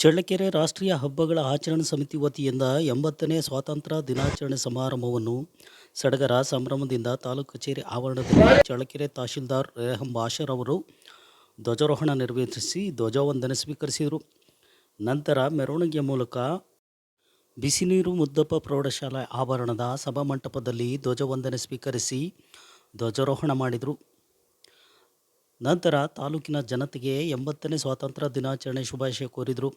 ಚಳ್ಳಕೆರೆ ರಾಷ್ಟ್ರೀಯ ಹಬ್ಬಗಳ ಆಚರಣಾ ಸಮಿತಿ ವತಿಯಿಂದ 80ನೇ ಸ್ವಾತಂತ್ರ್ಯ ದಿನಾಚರಣೆ ಸಮಾರಂಭವನ್ನು ಸಡಗರ ಸಂಭ್ರಮದಿಂದ ತಾಲೂಕು ಕಚೇರಿ ಆವರಣದಲ್ಲಿ ಚಳ್ಳಕೆರೆ ತಹಶೀಲ್ದಾರ್ ರೆಹಂ ಬಾಷರ್ ಅವರು ಧ್ವಜಾರೋಹಣ ನೆರವೇರಿಸಿ ಧ್ವಜವಂದನೆ ಸ್ವೀಕರಿಸಿದರು. ನಂತರ ಮೆರವಣಿಗೆಯ ಮೂಲಕ ಬಿಸಿನೀರು ಮುದ್ದಪ್ಪ ಪ್ರೌಢಶಾಲೆ ಆವರಣದ ಸಭಾಮಂಟಪದಲ್ಲಿ ಧ್ವಜವಂದನೆ ಸ್ವೀಕರಿಸಿ ಧ್ವಜಾರೋಹಣ ಮಾಡಿದರು. ನಂತರ ತಾಲೂಕಿನ ಜನತೆಗೆ 80ನೇ ಸ್ವಾತಂತ್ರ್ಯ ದಿನಾಚರಣೆ ಶುಭಾಶಯ ಕೋರಿದರು.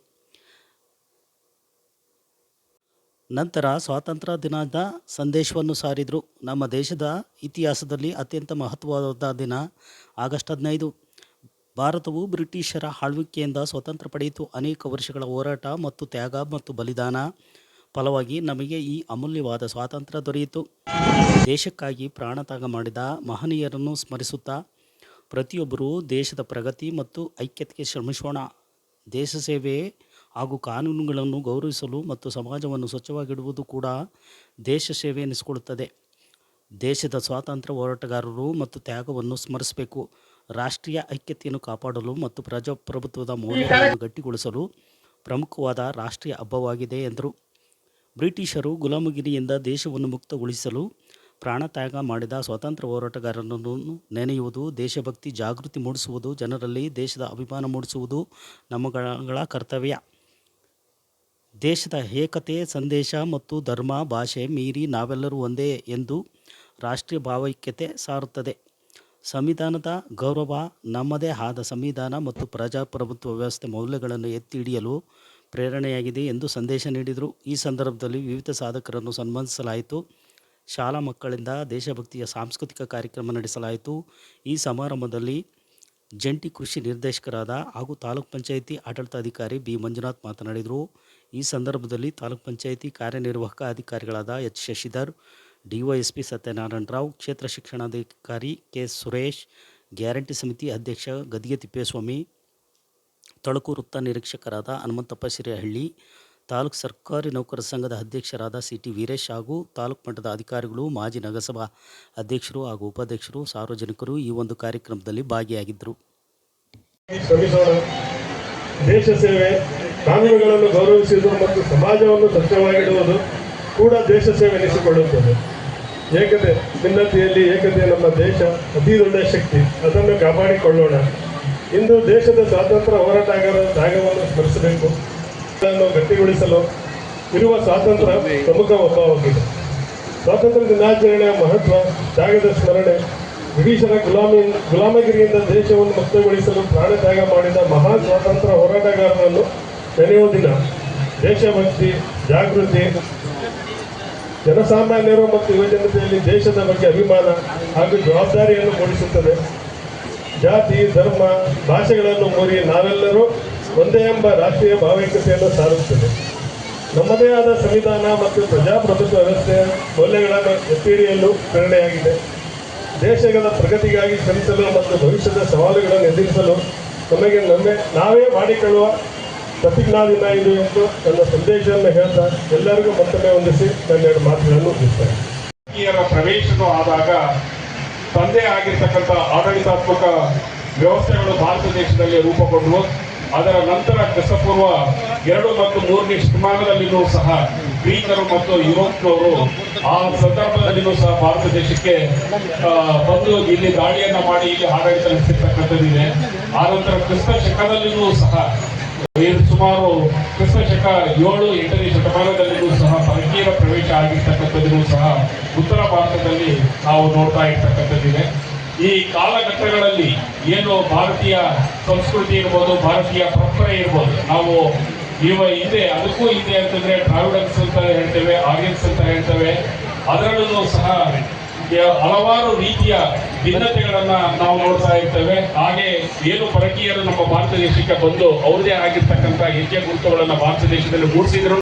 ನಂತರ ಸ್ವಾತಂತ್ರ್ಯ ದಿನದ ಸಂದೇಶವನ್ನು ಸಾರಿದರು. ನಮ್ಮ ದೇಶದ ಇತಿಹಾಸದಲ್ಲಿ ಅತ್ಯಂತ ಮಹತ್ವವಾದ ದಿನ ಆಗಸ್ಟ್ 15. ಭಾರತವು ಬ್ರಿಟಿಷರ ಆಳ್ವಿಕೆಯಿಂದ ಸ್ವಾತಂತ್ರ್ಯ ಪಡೆಯಿತು. ಅನೇಕ ವರ್ಷಗಳ ಹೋರಾಟ ಮತ್ತು ತ್ಯಾಗ ಮತ್ತು ಬಲಿದಾನ ಫಲವಾಗಿ ನಮಗೆ ಈ ಅಮೂಲ್ಯವಾದ ಸ್ವಾತಂತ್ರ್ಯ ದೊರೆಯಿತು. ದೇಶಕ್ಕಾಗಿ ಪ್ರಾಣತ್ಯಾಗ ಮಾಡಿದ ಮಹನೀಯರನ್ನು ಸ್ಮರಿಸುತ್ತಾ ಪ್ರತಿಯೊಬ್ಬರೂ ದೇಶದ ಪ್ರಗತಿ ಮತ್ತು ಐಕ್ಯತೆಗೆ ಶ್ರಮಿಸೋಣ. ದೇಶ ಸೇವೆ ಹಾಗೂ ಕಾನೂನುಗಳನ್ನು ಗೌರವಿಸಲು ಮತ್ತು ಸಮಾಜವನ್ನು ಸ್ವಚ್ಛವಾಗಿಡುವುದು ಕೂಡ ದೇಶ ಸೇವೆ ಎನಿಸಿಕೊಳ್ಳುತ್ತದೆ. ದೇಶದ ಸ್ವಾತಂತ್ರ್ಯ ಹೋರಾಟಗಾರರು ಮತ್ತು ತ್ಯಾಗವನ್ನು ಸ್ಮರಿಸಬೇಕು. ರಾಷ್ಟ್ರೀಯ ಐಕ್ಯತೆಯನ್ನು ಕಾಪಾಡಲು ಮತ್ತು ಪ್ರಜಾಪ್ರಭುತ್ವದ ಮೌಲ್ಯಗಳನ್ನು ಗಟ್ಟಿಗೊಳಿಸಲು ಪ್ರಮುಖವಾದ ರಾಷ್ಟ್ರೀಯ ಹಬ್ಬವಾಗಿದೆ ಎಂದರು. ಬ್ರಿಟಿಷರು ಗುಲಾಮಗಿರಿಯಿಂದ ದೇಶವನ್ನು ಮುಕ್ತಗೊಳಿಸಲು ಪ್ರಾಣತ್ಯಾಗ ಮಾಡಿದ ಸ್ವಾತಂತ್ರ್ಯ ಹೋರಾಟಗಾರರನ್ನು ನೆನೆಯುವುದು, ದೇಶಭಕ್ತಿ ಜಾಗೃತಿ ಮೂಡಿಸುವುದು, ಜನರಲ್ಲಿ ದೇಶದ ಅಭಿಮಾನ ಮೂಡಿಸುವುದು ನಮ್ಮಗಳ ಕರ್ತವ್ಯ. ದೇಶದ ಏಕತೆ ಸಂದೇಶ ಮತ್ತು ಧರ್ಮ ಭಾಷೆ ಮೀರಿ ನಾವೆಲ್ಲರೂ ಒಂದೇ ಎಂದು ರಾಷ್ಟ್ರೀಯ ಭಾವೈಕ್ಯತೆ ಸಾರುತ್ತದೆ. ಸಂವಿಧಾನದ ಗೌರವ, ನಮ್ಮದೇ ಆದ ಸಂವಿಧಾನ ಮತ್ತು ಪ್ರಜಾಪ್ರಭುತ್ವ ವ್ಯವಸ್ಥೆ ಮೌಲ್ಯಗಳನ್ನು ಎತ್ತಿ ಹಿಡಿಯಲು ಪ್ರೇರಣೆಯಾಗಿದೆ ಎಂದು ಸಂದೇಶ ನೀಡಿದರು. ಈ ಸಂದರ್ಭದಲ್ಲಿ ವಿವಿಧ ಸಾಧಕರನ್ನು ಸನ್ಮಾನಿಸಲಾಯಿತು. ಶಾಲಾ ಮಕ್ಕಳಿಂದ ದೇಶಭಕ್ತಿಯ ಸಾಂಸ್ಕೃತಿಕ ಕಾರ್ಯಕ್ರಮ ನಡೆಸಲಾಯಿತು. ಈ ಸಮಾರಂಭದಲ್ಲಿ ಜಂಟಿ ಕೃಷಿ ನಿರ್ದೇಶಕರಾದ ಹಾಗೂ ತಾಲೂಕು ಪಂಚಾಯಿತಿ ಆಡಳಿತಾಧಿಕಾರಿ ಬಿ ಮಂಜುನಾಥ್ ಮಾತನಾಡಿದರು. ಈ ಸಂದರ್ಭದಲ್ಲಿ ತಾಲೂಕು ಪಂಚಾಯಿತಿ ಕಾರ್ಯನಿರ್ವಾಹಕ ಅಧಿಕಾರಿಗಳಾದ ಎಚ್ ಶಶಿಧರ್, ಡಿವೈಎಸ್ಪಿ ಸತ್ಯನಾರಾಯಣ ರಾವ್, ಕ್ಷೇತ್ರ ಶಿಕ್ಷಣಾಧಿಕಾರಿ ಕೆ ಸುರೇಶ್, ಗ್ಯಾರಂಟಿ ಸಮಿತಿ ಅಧ್ಯಕ್ಷ ಗದಿಗೆ ತಿಪ್ಪೇಸ್ವಾಮಿ, ತಳಕು ವೃತ್ತ ನಿರೀಕ್ಷಕರಾದ ಹನುಮಂತಪ್ಪ ಶಿರೇಹಳ್ಳಿ, ತಾಲೂಕು ಸರ್ಕಾರಿ ನೌಕರರ ಸಂಘದ ಅಧ್ಯಕ್ಷರಾದ ಸಿ.ಟಿ. ವೀರೇಶ್ ಹಾಗೂ ತಾಲೂಕು ಮಟ್ಟದ ಅಧಿಕಾರಿಗಳು, ಮಾಜಿ ನಗರಸಭಾ ಅಧ್ಯಕ್ಷರು ಹಾಗೂ ಉಪಾಧ್ಯಕ್ಷರು, ಸಾರ್ವಜನಿಕರು ಈ ಒಂದು ಕಾರ್ಯಕ್ರಮದಲ್ಲಿ ಭಾಗಿಯಾಗಿದ್ದರು. ದೇಶ ಸೇವೆ, ಕಾನೂನುಗಳನ್ನು ಗೌರವಿಸುವುದು ಮತ್ತು ಸಮಾಜವನ್ನು ಸ್ವಚ್ಛವಾಗಿಡುವುದು ಕೂಡ ದೇಶ ಸೇವೆ ಎನಿಸಿಕೊಳ್ಳುತ್ತದೆ. ಏಕತೆ ಭಿನ್ನತೆಯಲ್ಲಿ ಏಕತೆ ನಮ್ಮ ದೇಶ ಅತಿ ದೊಡ್ಡ ಶಕ್ತಿ, ಅದನ್ನು ಕಾಪಾಡಿಕೊಳ್ಳೋಣ. ಇಂದು ದೇಶದ ಸ್ವಾತಂತ್ರ್ಯ ಹೋರಾಟಗಾರರ ತ್ಯಾಗವನ್ನು ಸ್ಮರಿಸಬೇಕು. ಅದನ್ನು ಗಟ್ಟಿಗೊಳಿಸಲು ಇರುವ ಸ್ವಾತಂತ್ರ್ಯ ಪ್ರಮುಖ ಹಬ್ಬವಾಗಿದೆ. ಸ್ವಾತಂತ್ರ್ಯ ದಿನಾಚರಣೆಯ ಮಹತ್ವ, ತ್ಯಾಗದ ಸ್ಮರಣೆ, ಬ್ರಿಟಿಷರ ಗುಲಾಮಗಿರಿಯಿಂದ ದೇಶವನ್ನು ಮುಕ್ತಗೊಳಿಸಲು ಪ್ರಾಣತ್ಯಾಗ ಮಾಡಿದ ಮಹಾ ಸ್ವಾತಂತ್ರ್ಯ ಹೋರಾಟಗಾರರನ್ನು ನೆನೆಯುವ ದಿನ. ದೇಶಭಕ್ತಿ ಜಾಗೃತಿ, ಜನಸಾಮಾನ್ಯರು ಮತ್ತು ಯುವಜನತೆಯಲ್ಲಿ ದೇಶದ ಬಗ್ಗೆ ಅಭಿಮಾನ ಹಾಗೂ ಜವಾಬ್ದಾರಿಯನ್ನು ಮೂಡಿಸುತ್ತದೆ. ಜಾತಿ, ಧರ್ಮ, ಭಾಷೆಗಳನ್ನು ಮೀರಿ ನಾವೆಲ್ಲರೂ ಒಂದೇ ಎಂಬ ರಾಷ್ಟ್ರೀಯ ಭಾವೈಕ್ಯತೆಯನ್ನು ಸಾರುತ್ತದೆ. ನಮ್ಮದೇ ಆದ ಸಂವಿಧಾನ ಮತ್ತು ಪ್ರಜಾಪ್ರಭುತ್ವ ವ್ಯವಸ್ಥೆಯ ಮೌಲ್ಯಗಳನ್ನು ಎತ್ತಿ ಹಿಡಿಯಲು ಪ್ರೇರಣೆಯಾಗಿದೆ. ದೇಶಗಳ ಪ್ರಗತಿಗಾಗಿ ಶ್ರಮಿಸಲು ಮತ್ತು ಭವಿಷ್ಯದ ಸವಾಲುಗಳನ್ನು ಎದುರಿಸಲು ನಾವೇ ಮಾಡಿಕೊಳ್ಳುವ ಪ್ರತಿಜ್ಞಾ ದಿನ ಇದು ಎಂದು ನನ್ನ ಸಂದೇಶವನ್ನು ಹೇಳ್ತಾ ಎಲ್ಲರಿಗೂ ಮತ್ತೊಮ್ಮೆ ಹೊಂದಿಸಿ ನನ್ನೆರಡು ಮಾತುಗಳನ್ನು ಮುಗಿಸ್ತೇನೆ. ಪ್ರವೇಶನೂ ಆದಾಗ ತಂದೆ ಆಗಿರ್ತಕ್ಕಂಥ ಆಡಳಿತಾತ್ಮಕ ವ್ಯವಸ್ಥೆಗಳು ಭಾರತ ದೇಶದಲ್ಲಿ ರೂಪುಗೊಂಡವು. ಅದರ ನಂತರ ಕ್ರಿಸ್ತಪೂರ್ವ 2 ಮತ್ತು 3ನೇ ಶತಮಾನದಲ್ಲಿಯೂ ಸಹ ಗ್ರೀಕರು ಮತ್ತು ಯುರೋಪ್ನವರು ಆ ಸಂದರ್ಭದಲ್ಲಿಯೂ ಸಹ ಭಾರತ ದೇಶಕ್ಕೆ ಬಂದು ಇಲ್ಲಿ ದಾಳಿಯನ್ನು ಮಾಡಿ ಇಲ್ಲಿ ಆಡಳಿತ ನಡೆಸಿರ್ತಕ್ಕಂಥದ್ದಿದೆ. ಆ ನಂತರ ಕ್ರಿಸ್ತ ಶಕದಲ್ಲಿಯೂ ಸಹ ಸುಮಾರು ಕ್ರಿಸ್ತ ಶಕ 7-8ನೇ ಶತಮಾನದಲ್ಲಿಯೂ ಸಹ ಪರಕೀಯರ ಪ್ರವೇಶ ಆಗಿರ್ತಕ್ಕಂಥದ್ದು ಸಹ ಉತ್ತರ ಭಾರತದಲ್ಲಿ ನಾವು ನೋಡ್ತಾ ಇರ್ತಕ್ಕಂಥದ್ದಿದೆ. ಈ ಕಾಲಘಟ್ಟಗಳಲ್ಲಿ ಏನು ಭಾರತೀಯ ಸಂಸ್ಕೃತಿ ಇರ್ಬೋದು, ಭಾರತೀಯ ಪರಂಪರೆ ಇರ್ಬೋದು, ನಾವು ಹಿಂದೆ ಅದಕ್ಕೂ ಹಿಂದೆ ಅಂತಂದ್ರೆ ಡ್ರಾವಿಡನ್ಸ್ ಅಂತ ಹೇಳ್ತೇವೆ, ಆರ್ಯನ್ಸ್ ಅಂತ ಹೇಳ್ತೇವೆ. ಅದರಲ್ಲೂ ಸಹ ಹಲವಾರು ರೀತಿಯ ಭಿನ್ನತೆಗಳನ್ನ ನಾವು ನೋಡ್ತಾ ಇರ್ತೇವೆ. ಹಾಗೆ ಏನು ಪರಕೀಯರು ನಮ್ಮ ಭಾರತ ದೇಶಕ್ಕೆ ಬಂದು ಅವ್ರದೇ ಆಗಿರ್ತಕ್ಕಂಥ ಹೆಜ್ಜೆ ಗುರುತುಗಳನ್ನ ಭಾರತ ದೇಶದಲ್ಲಿ ಮೂಡಿಸಿದ್ರು.